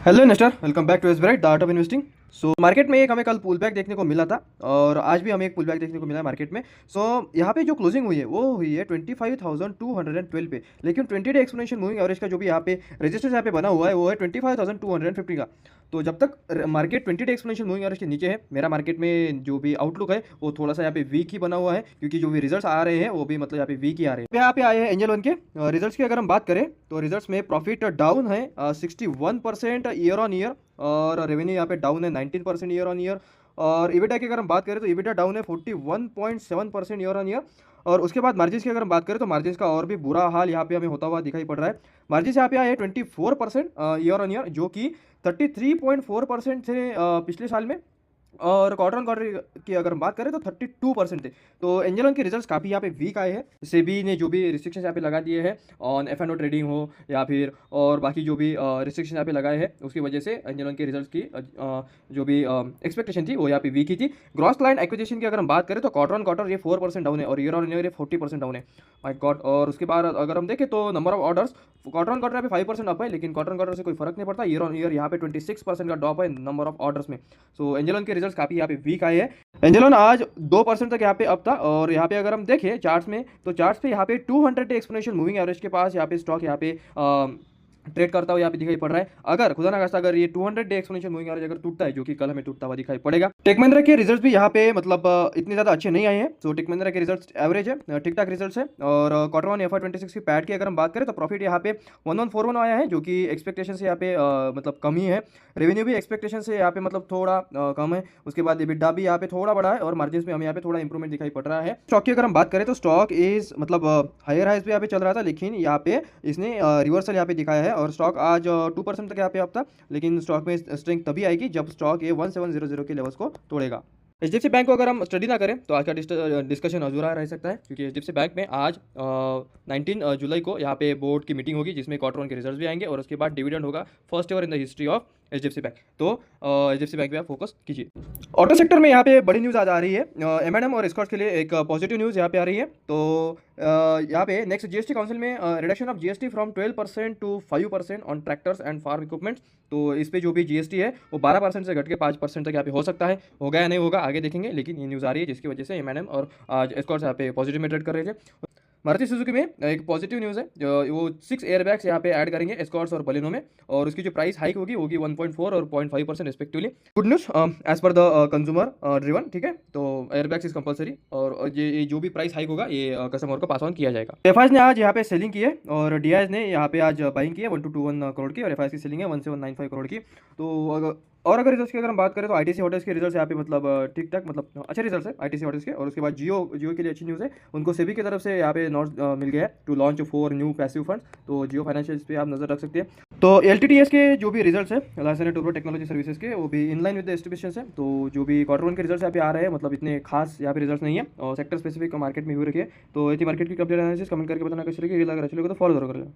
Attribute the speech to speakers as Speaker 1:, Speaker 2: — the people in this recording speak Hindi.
Speaker 1: Hello investor, welcome back to S bright the art of investing. So market में एक हमें कल पुल बैक देखने को मिला था और आज भी हमें एक पुल बैक देखने को मिला है मार्केट में। यहाँ पे जो क्लोजिंग हुई है वो हुई है 25,212 पे, लेकिन 20 डे एक्सपोनेंशियल मूविंग एवरेज का जो भी यहाँ पे रेजिस्टेंस यहाँ पे बना हुआ है वो है 25,250 का। तो जब तक market 20 day exponential moving average के नीचे है, मेरा मार्केट में जो भी आउटलुक है वो थोड़ा सा यहाँ पे वीक ही बना हुआ है, क्योंकि जो भी रिजल्ट्स आ रहे हैं वो भी मतलब यहाँ पे वीक ही आ रहे हैं। यहाँ पे आए हैं एंजल वन के रिजल्ट्स की अगर हम बात करें तो रिजल्ट्स में प्रॉफिट डाउन है 61% ईयर ऑन ईयर, और रेवेन्यू यहाँ पे डाउन है 19% ईयर ऑन ईयर। और इबिटा की अगर हम बात करें तो इबिटा डाउन है 41.7% ईयर ऑन ईयर। और उसके बाद मार्जिन्स की अगर हम बात करें तो मार्जिन्स का और भी बुरा हाल यहाँ पे हमें होता हुआ दिखाई पड़ रहा है। मार्जिन्स यहाँ पे आए 24% ईयर ऑन ईयर, जो कि 33.4% थे पिछले साल में। और क्वार्टर ऑन क्वार्टर की अगर हम बात करें तो 32% थे। तो एंजल वन के रिजल्ट्स काफ़ी यहाँ पे वीक आए हैं। सेबी ने जो भी रिस्ट्रिक्शन यहाँ पे लगा दिए हैं ऑन F&O ट्रेडिंग हो या फिर और बाकी जो भी रिस्ट्रिक्शन यहाँ पे लगाए हैं, उसकी वजह से एंजल वन के रिजल्ट्स की जो भी एक्सपेक्टेशन थी वो यहाँ पे वीक ही थी। ग्रॉस क्लाइंट एक्विजिशन की अगर हम बात करें तो क्वार्टर ऑन क्वार्टर ये 4% डाउन है और ईयर ऑन ईयर ये 40% डाउन है। My God. और उसके बाद अगर हम देखें तो number of orders quarter on quarter यहाँ पे 5% अप है, लेकिन क्वार्टर ऑन क्वार्टर से कोई फर्क नहीं पड़ता। ईयर ऑन ईयर यहाँ पे 26% का ड्रॉप है नंबर ऑफ ऑर्डर्स में। सो एंजल वन के रिजल्ट्स काफ़ी यहाँ पे वीक आए हैं। एंजल वन आज 2% तक यहाँ पे अप था, और यहाँ पे अगर हम देखें चार्ट्स में तो चार्ट्स पे यहाँ पे 200 डे एक्सपोनेंशियल मूविंग एवरेज के पास यहाँ पे स्टॉक यहाँ पे ट्रेड करता हुआ यहाँ पे दिखाई पड़ रहा है। अगर खुदा ना खास्ता अगर ये 200 डे एक्सपोनेंशियल मूविंग एवरेज अगर टूटता है, जो कि कल हमें टूटता हुआ दिखाई पड़ेगा। टेक महिंद्रा के रिजल्ट्स भी यहाँ पे मतलब इतने ज़्यादा अच्छे नहीं आए हैं। तो टेक महिंद्रा के रिजल्ट्स एवरेज है, ठीक ठाक रिजल्ट्स है। और क्वार्टर वन FY26 की पैट की अगर हम बात करें तो प्रॉफिट यहाँ पे 1141 आया है, जो कि एक्सपेक्टेशन से यहाँ पे मतलब कम ही है। रेवेन्यू भी एक्सपेक्टेशन से यहाँ पे मतलब थोड़ा कम है। उसके बाद EBITDA भी यहाँ पे थोड़ा बड़ा है, और मार्जिन में हमें यहाँ पे थोड़ा इंप्रूवमेंट दिखाई पड़ रहा है। स्टॉक की अगर हम बात करें तो स्टॉक इज मतलब हायर हाइज पे यहाँ पे चल रहा था, लेकिन यहाँ पे इसने रिवर्सल यहाँ पे दिखाया है, और स्टॉक आज 2% तक यहाँ पे अप था। लेकिन स्टॉक में स्ट्रेंथ तभी आएगी जब स्टॉक ये 1700 के लेवल्स को तोड़ेगा। HDFC बैंक को अगर हम स्टडी ना करें तो आज का डिस्कशन अधूरा रह सकता है, क्योंकि HDFC बैंक में आज 19 जुलाई को यहाँ पे बोर्ड की मीटिंग होगी, जिसमें क्वार्टर वन के रिजल्ट्स भी आएंगे, और उसके बाद डिविडेंड होगा first ever in the history of HDFC bank. तो HDFC बैंक पे आप फोकस कीजिए। ऑटो सेक्टर में यहाँ पे बड़ी न्यूज़ आज आ रही है। M&M और स्कॉट्स के लिए एक पॉजिटिव न्यूज़ यहाँ पे आ रही है। तो यहाँ पे नेक्स्ट GST काउंसिल में reduction of GST from 12% to 5% on tractors and farm equipments. तो इस पे जो भी GST है वो 12% से घट के 5% तक यहाँ पे हो सकता है। होगा या नहीं होगा आगे देखेंगे, लेकिन ये न्यूज़ आ रही है, जिसकी वजह से M&M और आज स्कॉट्स यहाँ पे पॉजिटिव में ट्रेड कर रहे थे। मारुति सुजुकी में एक पॉजिटिव न्यूज़ है, वो 6 एयरबैग्स यहाँ पे ऐड करेंगे एस्कॉर्ट्स और बलिनो में, और उसकी जो प्राइस हाइक होगी 1.4 और 0.5% respectively. Good news as per the consumer driven, ठीक है। तो एयरबैग्स इज कंपलसरी, और ये जो भी प्राइस हाइक होगा ये कस्टमर को पास ऑन किया जाएगा। एफआईएस ने आज यहाँ पे सेलिंग की है, और DIS ने यहाँ पे आज बाइंग की है 1221 करोड़ की, और एफआईएस की सेलिंग है 1795 करोड़ की। तो अगर रिजल्ट्स की अगर हम बात करें तो ITC होटल्स के रिजल्ट्स यहाँ पे मतलब ठीक ठाक मतलब अच्छे रिजल्ट्स है ITC होटल्स के। और उसके बाद जियो के लिए अच्छी न्यूज़ है, उनको सेबी की तरफ से यहाँ पे नोट मिल गया है to launch 4 new passive funds. तो जियो फाइनेंशियल्स पे आप नजर रख सकते हैं। तो LTTS के जो भी रिजल्ट्स है लाइसेंस टूब्रो टेक्नोलॉजी सर्विसेज के, वो भी in line with the estimations है। तो जो भी क्वार्टर वन के रिजल्ट्स यहाँ पे आ रहे हैं मतलब इतने खास यहाँ पे रिजल्ट्स नहीं है, और सेक्टर स्पेसिफिक मार्केट में व्यू रखिए। तो ऐसी मार्केट की कंप्लीट एनालिसिस कमेंट करके बताना कैसे लगे, अगर अच्छे लगे तो फॉलो जरूर कर लें।